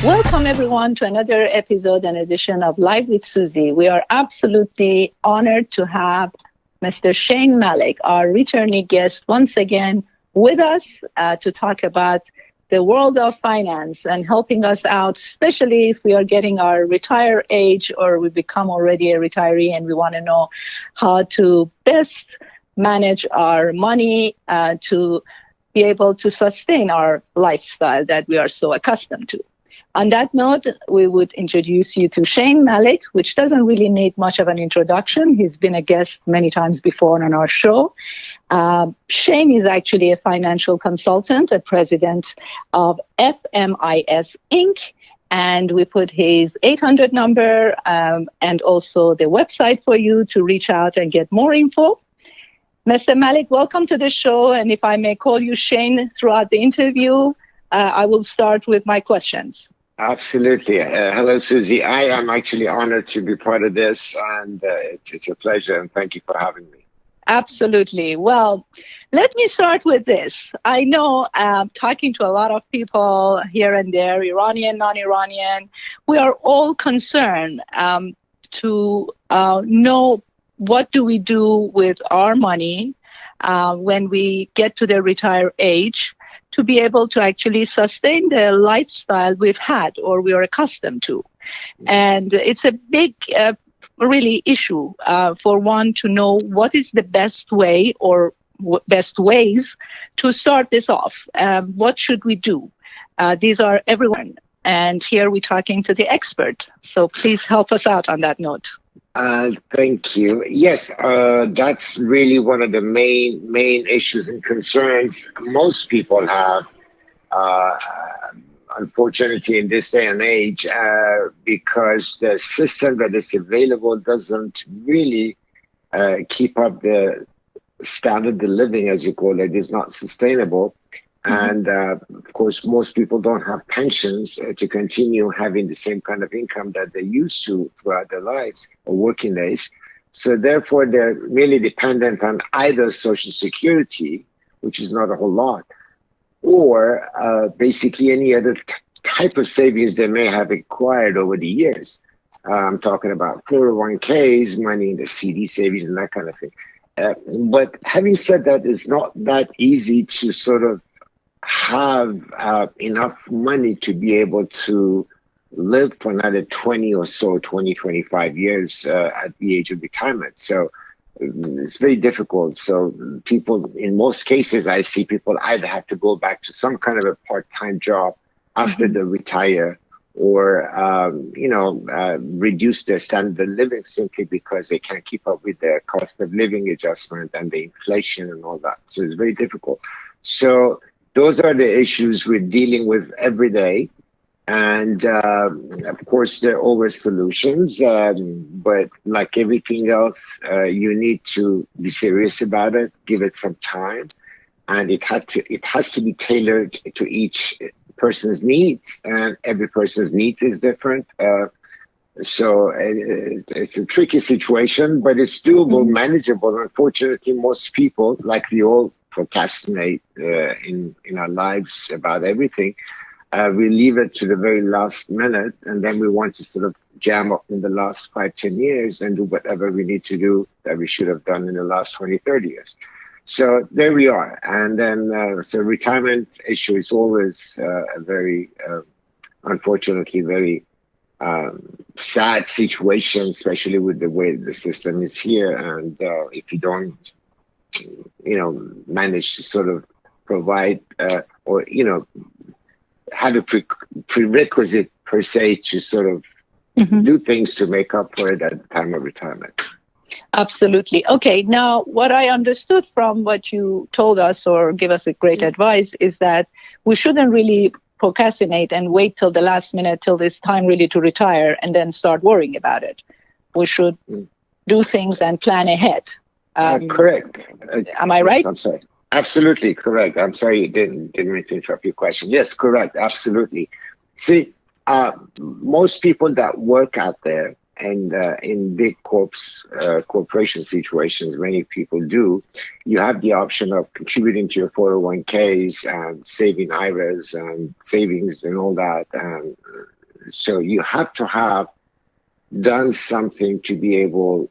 Welcome, everyone, to another episode and edition of Live with Suzi. We are absolutely honored to have Mr. Shane Malek, our returning guest, once again with us to talk about the world of finance and helping us out, especially if we are getting our retire age or we become already a retiree and we want to know how to best manage our money to be able to sustain our lifestyle that we are so accustomed to. On that note, we would introduce you to Shane Malek, which doesn't really need much of an introduction. He's been a guest many times before on our show. Shane is actually a financial consultant, a president of FMIS Inc., and we put his 800 number and also the website for you to reach out and get more info. Mr. Malek, welcome to the show, and if I may call you Shane throughout the interview, I will start with my questions. Absolutely. Hello, Suzi. I am actually honored to be part of this, and it's a pleasure, and thank you for having me. Absolutely. Well, let me start with this. I know talking to a lot of people here and there, Iranian, non-Iranian, we are all concerned to know what do we do with our money when we get to the retire age, to be able to actually sustain the lifestyle we've had or we are accustomed to. And it's a big, really issue for one to know what is the best way or best ways to start this off. What should we do? These are everyone. And here we're talking to the expert. So please help us out on that note. Thank you. Yes, that's really one of the main issues and concerns most people have, unfortunately, in this day and age, because the system that is available doesn't really keep up the standard of living, as you call it, is not sustainable. And of course, most people don't have pensions to continue having the same kind of income that they used to throughout their lives or working days. So therefore, they're really dependent on either Social Security, which is not a whole lot, or basically any other type of savings they may have acquired over the years. I'm talking about 401ks, money in the CD savings and that kind of thing. But having said that, it's not that easy to sort of have enough money to be able to live for another 20 or so, 25 years at the age of retirement. So it's very difficult. So people, in most cases, I see people either have to go back to some kind of a part-time job after they retire or, reduce their standard of living simply because they can't keep up with the cost of living adjustment and the inflation and all that. So it's very difficult. So those are the issues we're dealing with every day. And of course, there are always solutions. But like everything else, you need to be serious about it, give it some time. And it has to be tailored to each person's needs. And every person's needs is different. So it's a tricky situation, but it's doable, manageable. Unfortunately, most people, like we all, procrastinate in our lives about everything. We leave it to the very last minute, and then we want to sort of jam up in the last 5-10 years and do whatever we need to do that we should have done in the last 20-30 years. So there we are. And then so retirement issue is always a very, unfortunately, very sad situation, especially with the way the system is here. And if you don't manage to sort of provide or, have a prerequisite per se to sort of do things to make up for it at the time of retirement. Absolutely. Okay. Now, what I understood from what you told us or give us a great advice is that we shouldn't really procrastinate and wait till the last minute, till it's time really to retire and then start worrying about it. We should do things and plan ahead. Correct. Am I right? Yes, I'm sorry. Absolutely correct. I'm sorry you didn't mean to interrupt your question. Yes, correct. Absolutely. See, most people that work out there and in big corporation situations, many people do, you have the option of contributing to your 401ks and saving IRAs and savings and all that. And so you have to have done something to be able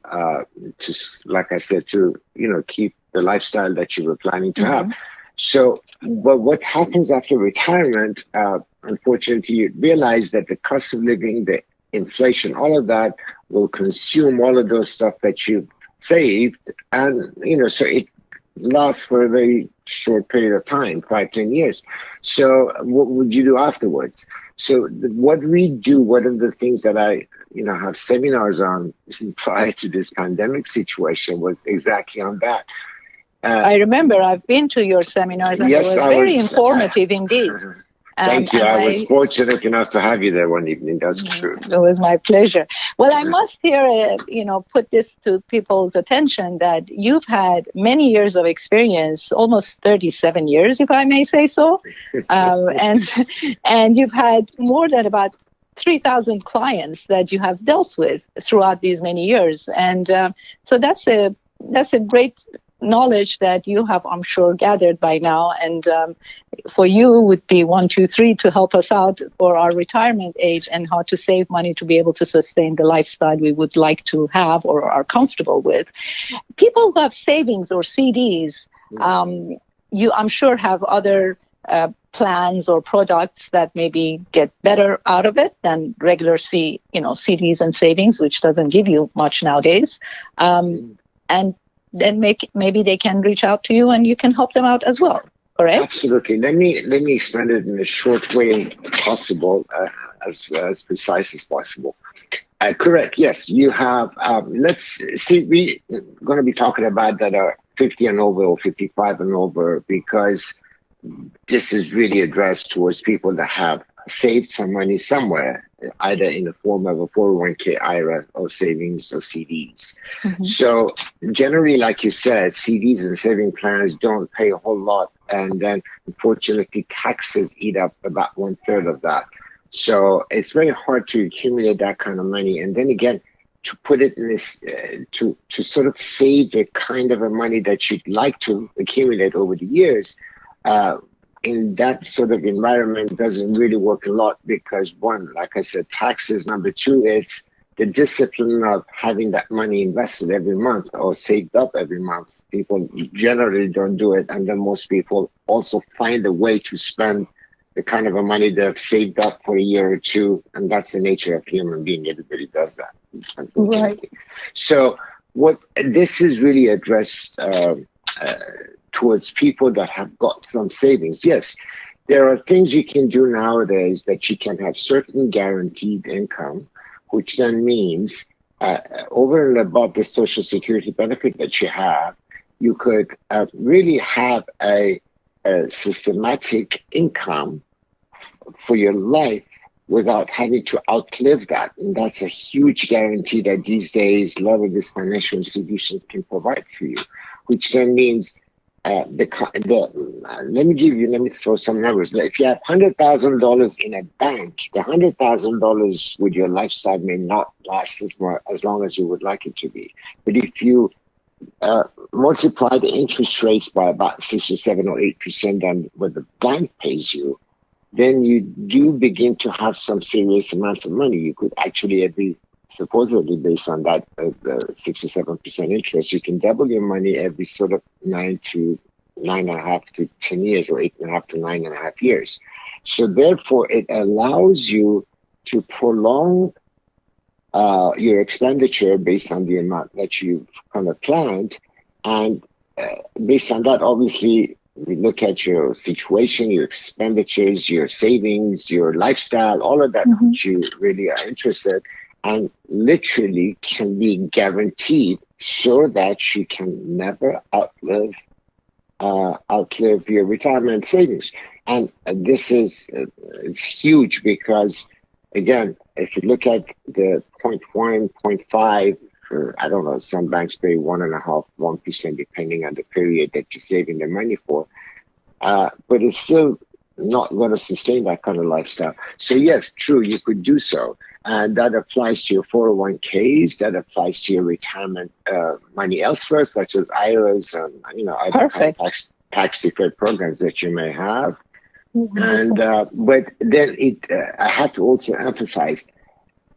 to, like I said, to, keep the lifestyle that you were planning to have. So, but what happens after retirement, unfortunately, you realize that the cost of living, the inflation, all of that will consume all of those stuff that you saved. And, so it lasts for a very short period of time, 5-10 years. So what would you do afterwards? So what we do, one of the things that I, have seminars on prior to this pandemic situation was exactly on that. I remember I've been to your seminars and yes, it was very informative indeed. Thank you. I was fortunate enough to have you there one evening. That's true. It was my pleasure. Well, I must here, put this to people's attention that you've had many years of experience, almost 37 years, if I may say so. And you've had more than about 3,000 clients that you have dealt with throughout these many years. And so that's a great knowledge that you have, I'm sure, gathered by now. And for you would be 1, 2, 3 to help us out for our retirement age and how to save money to be able to sustain the lifestyle we would like to have or are comfortable with. People who have savings or CDs, you, I'm sure, have other plans or products that maybe get better out of it than regular CDs and savings, which doesn't give you much nowadays. And then maybe they can reach out to you and you can help them out as well. Correct? Absolutely. Let me explain it in a short way possible, as precise as possible. Correct. Yes, you have. Let's see. We're going to be talking about that are 50 and over or 55 and over, because this is really addressed towards people that have saved some money somewhere, either in the form of a 401k IRA or savings or CDs. So generally, like you said, CDs and saving plans don't pay a whole lot. And then unfortunately, taxes eat up about 1/3 of that. So it's very hard to accumulate that kind of money. And then again, to put it in this, to sort of save the kind of a money that you'd like to accumulate over the years, in that sort of environment doesn't really work a lot, because one, like I said, taxes. Number two, it's the discipline of having that money invested every month or saved up every month. People generally don't do it. And then most people also find a way to spend the kind of a money they've saved up for a year or two. And that's the nature of human being. Everybody does that. Right. So what this is really addressed towards people that have got some savings. Yes, there are things you can do nowadays that you can have certain guaranteed income, which then means over and above the Social Security benefit that you have, you could really have a systematic income for your life without having to outlive that. And that's a huge guarantee that these days a lot of these financial institutions can provide for you, which then means let me throw some numbers. If you have $100,000 in a bank, the $100,000 with your lifestyle may not last as long as you would like it to be. But if you multiply the interest rates by about 6 or 7 or 8% than what the bank pays you, then you do begin to have some serious amounts of money. You could actually supposedly based on that 6 or 7% interest, you can double your money every sort of 9 to 9.5 to 10 years, or 8.5 to 9.5 years. So therefore, it allows you to prolong your expenditure based on the amount that you've kind of planned, and based on that, obviously, we look at your situation, your expenditures, your savings, your lifestyle, all of that, which you really are interested, and literally can be guaranteed so that you can never outlive your retirement savings. And this is it's huge because, again, if you look at the point 1, point 5, for, I don't know, some banks pay 1.5%, 1%, depending on the period that you're saving the money for. But it's still not going to sustain that kind of lifestyle. So yes, true, you could do so. And that applies to your 401ks, that applies to your retirement money elsewhere, such as IRAs and, other kind of tax deferred programs that you may have. Mm-hmm. And but then I have to also emphasize,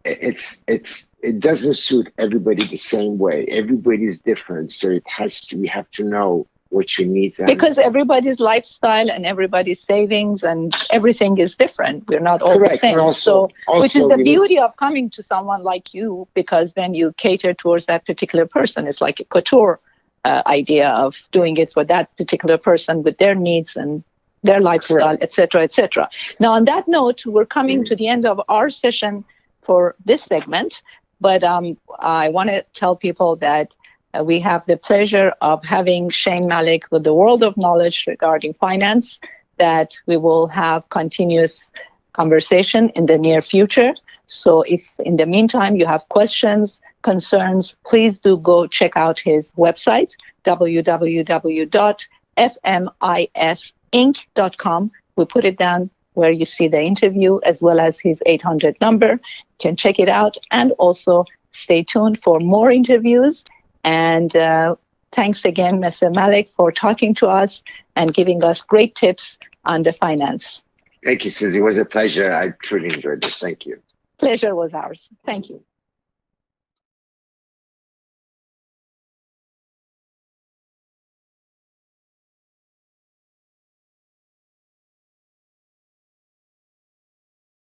it doesn't suit everybody the same way. Everybody's different, so we have to know what you need. Because everybody's lifestyle and everybody's savings and everything is different. We're not all Correct. the same. Also, which is the beauty of coming to someone like you, because then you cater towards that particular person. It's like a couture idea of doing it for that particular person with their needs and their lifestyle, et cetera, et cetera. Now, on that note, we're coming to the end of our session for this segment, but I want to tell people that we have the pleasure of having Shahed Malek with the world of knowledge regarding finance, that we will have continuous conversation in the near future. So if in the meantime you have questions, concerns, please do go check out his website, www.fmisinc.com. We put it down where you see the interview as well as his 800 number. You can check it out, and also stay tuned for more interviews. And thanks again, Mr. Malek, for talking to us and giving us great tips on the finance. Thank you, Suzi. It was a pleasure. I truly enjoyed this. Thank you. Pleasure was ours. Thank you.